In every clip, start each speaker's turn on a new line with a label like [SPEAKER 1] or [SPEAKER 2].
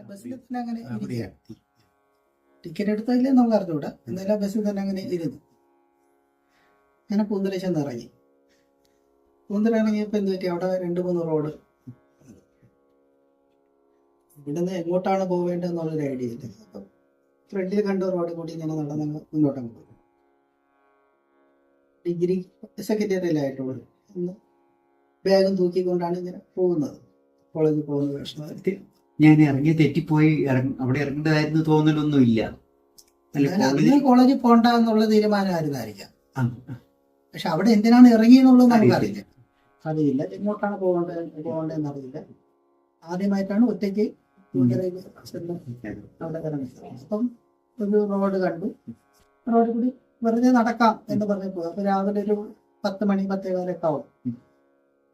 [SPEAKER 1] ബസ്സിൽ തന്നെ അങ്ങനെ ഇരിക്കുകയാണ്. ടിക്കറ്റ് എടുത്തില്ലേ നമ്മൾ അറിഞ്ഞുകൂടാ, എന്തായാലും ബസ്സിൽ തന്നെ അങ്ങനെ ഇരുന്നു. അങ്ങനെ പൂന്തല ചെന്ന് ഇറങ്ങി. പൂന്തല ഇറങ്ങിയപ്പോൾ എന്ത് പറ്റി, അവിടെ 2-3 റോഡ്. ഇവിടുന്ന് എങ്ങോട്ടാണ് പോവേണ്ടതെന്നുള്ളൊരു ഐഡിയ ഇല്ല. അപ്പം ഫ്രണ്ടിൽ കണ്ട റോഡ് കൂടി ഇങ്ങനെ നടന്ന് മുന്നോട്ടങ്ങ് പോകും. ഡിഗ്രി സെക്കൻഡ് ഇയറിലായിട്ടുള്ളൂ. ഒന്ന് ബാഗും തൂക്കിക്കൊണ്ടാണ് ഇങ്ങനെ പോകുന്നത്, കോളേജിൽ പോകുന്ന പ്രശ്നം.
[SPEAKER 2] ഞാൻ ഇറങ്ങി തെറ്റിപ്പോയി, അവിടെ ഇറങ്ങേണ്ടതായിരുന്നു തോന്നലൊന്നുമില്ല.
[SPEAKER 1] അന്ന് കോളേജിൽ പോകണ്ട എന്നുള്ള തീരുമാനമായിരുന്നായിരിക്കാം. പക്ഷെ അവിടെ എന്തിനാണ് ഇറങ്ങിയെന്നുള്ളത് നമുക്കറിയില്ല. അറിയില്ല എങ്ങോട്ടാണ് പോകേണ്ടതെന്ന് അറിയില്ല. ആദ്യമായിട്ടാണ് ഒറ്റയ്ക്ക് അവിടെ ഇറങ്ങുന്നത്. അപ്പം ഒരു റോഡ് കണ്ടു. റോഡ് കൂടി വെറുതെ നടക്കാം എന്ന് പറഞ്ഞു പോകും. അപ്പൊ രാവിലെ ഒരു 10 മണി 10:15 ആവും.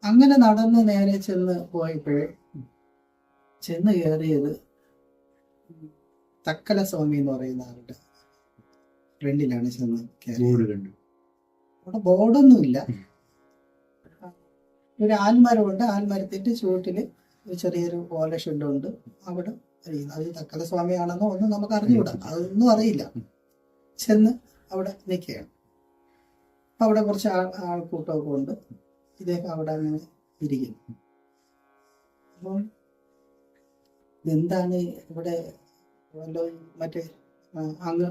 [SPEAKER 1] അങ്ങനെ നടന്ന് നേരെ ചെന്ന് പോയപ്പോഴേ ചെന്ന് കയറിയത് തക്കല സ്വാമി എന്ന് പറയുന്ന ആളുടെ ഫ്രണ്ടിലാണ് ചെന്ന് കയറിയത്. അവിടെ ബോർഡൊന്നുമില്ല. ഒരു ആൽമരമുണ്ട്. ആൽമരത്തിന്റെ ചുവട്ടില് ഒരു ചെറിയൊരു ഓല ഷെഡുണ്ട്. അവിടെ അത് തക്കല സ്വാമിയാണെന്നോ ഒന്നും നമുക്ക് അറിഞ്ഞുകൂടാ, അതൊന്നും അറിയില്ല. ചെന്ന് അവിടെ നിൽക്കുകയാണ്. അപ്പൊ അവിടെ കുറച്ച് ആൾക്കൂട്ടമൊക്കെ ഉണ്ട്. ഇദ്ദേഹം അവിടെ അങ്ങനെ ഇരിക്കുന്നു. അപ്പോൾ ഇതെന്താണ് ഇവിടെ വല്ലോ മറ്റേ അങ്ങ്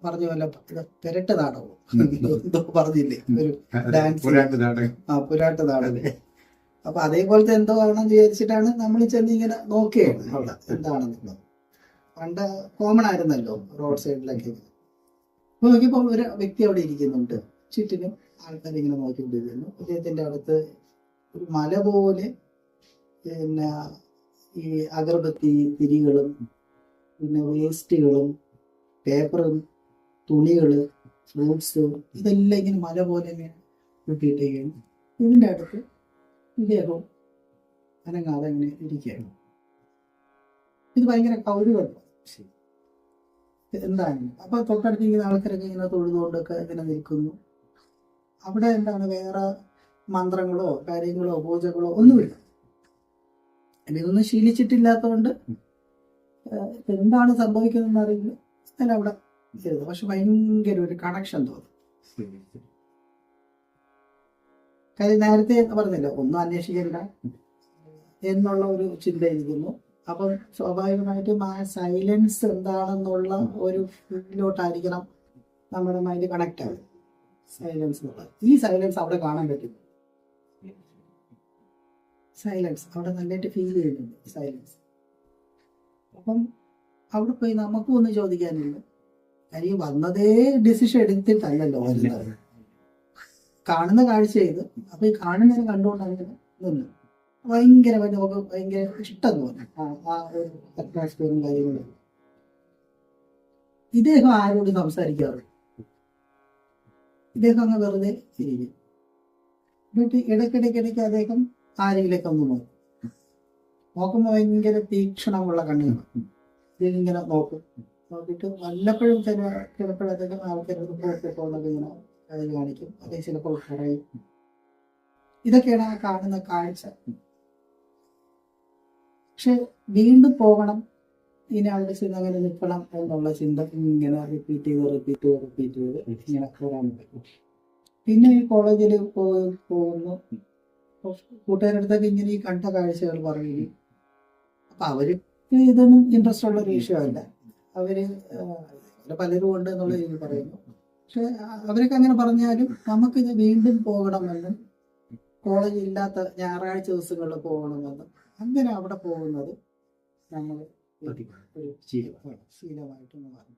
[SPEAKER 1] പറഞ്ഞു വല്ല പെരട്ട് നാടകവും എന്തോ പറഞ്ഞില്ലേ, ഒരു ഡാൻസ്, പുരാട്ട് നാടകം. അപ്പൊ അതേപോലത്തെ എന്തോ ആവണം വിചാരിച്ചിട്ടാണ് നമ്മൾ ചെന്ന് ഇങ്ങനെ നോക്കുകയാണ് അവിടെ എന്താണെന്നുള്ളത്. പണ്ട് കോമൺ ആയിരുന്നല്ലോ റോഡ് സൈഡിലൊക്കെ. അപ്പൊ നോക്കിയപ്പോൾ ഒരു വ്യക്തി അവിടെ ഇരിക്കുന്നുണ്ട്. ചുറ്റിനും ആൾക്കാർ ഇങ്ങനെ നോക്കിക്കൊണ്ടിരിക്കുന്നു. അദ്ദേഹത്തിന്റെ അടുത്ത് ഒരു മല പോലെ പിന്നെ ഈ അഗർബത്തി തിരികളും പിന്നെ വേസ്റ്റുകളും പേപ്പറും തുണികള് ഫ്രൂട്ട്സ് ഇതെല്ലാം ഇങ്ങനെ മല പോലെ ഇങ്ങനെ കൂട്ടിയിട്ടേക്കാണ്. ഇതിൻ്റെ അടുത്ത് ഇദ്ദേഹം അനങ്ങാതെ ഇങ്ങനെ ഇരിക്കുകയാണ്. ഇത് ഭയങ്കര കൗതുകമാണ് എന്താണ്. അപ്പൊ തൊട്ടടുത്തിരിക്കുന്ന ആൾക്കാരൊക്കെ ഇങ്ങനെ തൊഴുതുകൊണ്ടൊക്കെ ഇങ്ങനെ നിൽക്കുന്നു. അവിടെ എന്താണ് വേറെ മന്ത്രങ്ങളോ കാര്യങ്ങളോ പൂജകളോ ഒന്നുമില്ല. ഇതൊന്നും ശീലിച്ചിട്ടില്ലാത്തതുകൊണ്ട് എന്താണ് സംഭവിക്കുന്നതെന്ന് അറിയില്ല. അല്ല അവിടെ ചെയ്തത്. പക്ഷെ ഭയങ്കര ഒരു കണക്ഷൻ തോന്നും. കാര്യം നേരത്തെ പറഞ്ഞില്ല, ഒന്നും അന്വേഷിക്കണ്ട എന്നുള്ള ഒരു ചിന്ത ഇരിക്കുന്നു. അപ്പം സ്വാഭാവികമായിട്ടും ആ സൈലൻസ് എന്താണെന്നുള്ള ഒരു ഫീലിലോട്ടായിരിക്കണം നമ്മുടെ മൈൻഡ് കണക്ട് ആവുക. സൈലൻസ് എന്നുള്ളത്, ഈ സൈലൻസ് അവിടെ കാണാൻ പറ്റും. സൈലൻസ് അവിടെ നല്ലതായിട്ട് ഫീൽ ചെയ്യുന്നുണ്ട് സൈലൻസ്. അപ്പം അവിടെ പോയി നമുക്കും ഒന്നും ചോദിക്കാനില്ല. കാര്യം വന്നതേ ഡിസിഷൻ എടുത്തിട്ടല്ലല്ലോ വരുന്നത്, കാണുന്ന കാഴ്ച ചെയ്ത്. അപ്പൊ ഈ കാണുന്നതിനെ കണ്ടുകൊണ്ട് അങ്ങനെ നിന്ന് ഭയങ്കരമായിട്ട് നമുക്ക് ഭയങ്കര ഇഷ്ടം തോന്നി ആ ഒരു അറ്റ്മോസ്ഫിയറും കാര്യങ്ങളും. ഇദ്ദേഹം ആരോട് സംസാരിക്കാറുണ്ട്. ഇദ്ദേഹം അങ്ങ് വെറുതെ ഇരിക്കും. എന്നിട്ട് ഇടയ്ക്കിടയ്ക്കിടയ്ക്ക് അദ്ദേഹം ആരെങ്കിലേക്ക് ഒന്ന് നോക്കും. നോക്കുമ്പോൾ ഭയങ്കര തീക്ഷണമുള്ള കണ്ണുകൾ. ഇതിങ്ങനെ നോക്കും. നോക്കിയിട്ട് വല്ലപ്പോഴും ചിലപ്പോഴത്തേക്കും ആൾക്കാർക്ക് പോകുന്നത് ഇങ്ങനെ അതിൽ കാണിക്കും. അല്ലെങ്കിൽ ചിലപ്പോൾ പറയും. ഇതൊക്കെയാണ് ആ കാണുന്ന കാഴ്ച. പക്ഷെ വീണ്ടും പോകണം, ഇനി അവിടെ ചെന്ന് അങ്ങനെ നിൽക്കണം എന്നുള്ള ചിന്ത ഇങ്ങനെ റിപ്പീറ്റ് ചെയ്ത് ഇങ്ങനെ പോകാൻ പറ്റും. പിന്നെ ഈ കോളേജിൽ പോകുന്നു. കൂട്ടുകാരടുത്തൊക്കെ ഇങ്ങനെ ഈ കണ്ട കാഴ്ചകൾ പറയുന്നു. അപ്പൊ അവർക്ക് ഇതൊന്നും ഇൻട്രസ്റ്റ് ഉള്ള ഒരു വിഷയമല്ല. അവര് പലരും ഉണ്ട് എന്നുള്ള രീതിയിൽ പറയുന്നു. പക്ഷെ അവരൊക്കെ അങ്ങനെ പറഞ്ഞാലും നമുക്കിത് വീണ്ടും പോകണമെന്നും കോളേജ് ഇല്ലാത്ത ഞായറാഴ്ച ദിവസങ്ങളിൽ പോകണമെന്നും അങ്ങനെ അവിടെ പോകുന്നത് നമ്മൾ ശീലമായിട്ട് മാറും.